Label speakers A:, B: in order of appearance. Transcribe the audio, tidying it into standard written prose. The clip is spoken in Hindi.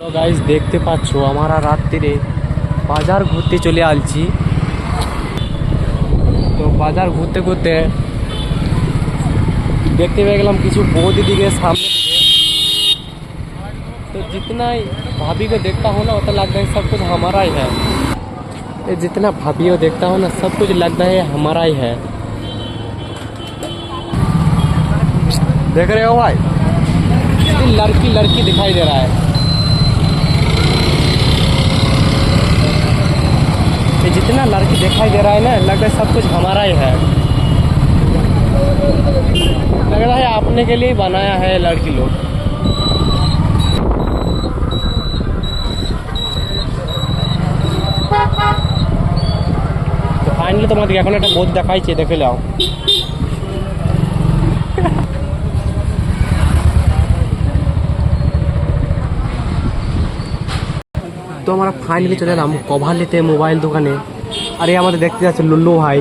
A: তো গাইস দেখতে পাচ্ছ আমরা রাত্রিরে বাজার ঘুরতে চলে আসছি। তো বাজার ঘুরতে ঘুরতে देखते हुए गलम किसी बौद्ध दिखे सामने दिखे। तो जितना ही भाभी को देखता हूँ ना उतना लगता है सब कुछ हमारा ही है। ये जितना भाभी को देखता हूँ ना सब कुछ लगता है हमारा ही है। देख रहे हो भाई, लड़की लड़की दिखाई दे रहा है। ये जितना लड़की दिखाई दे रहा है ना लगता है सब कुछ हमारा ही है। लग रहा है आपने के लिए बनाया है लड़की लोग। तो फाइनली তোমাদের এখন একটা বোধ দেখাইছে, দেখে নাও। তো আমরা ফাইনালি চলে এলাম কভার নিতে মোবাইল দোকানে। আর এই আমাদের দেখতে যাচ্ছে লুল্লু ভাই।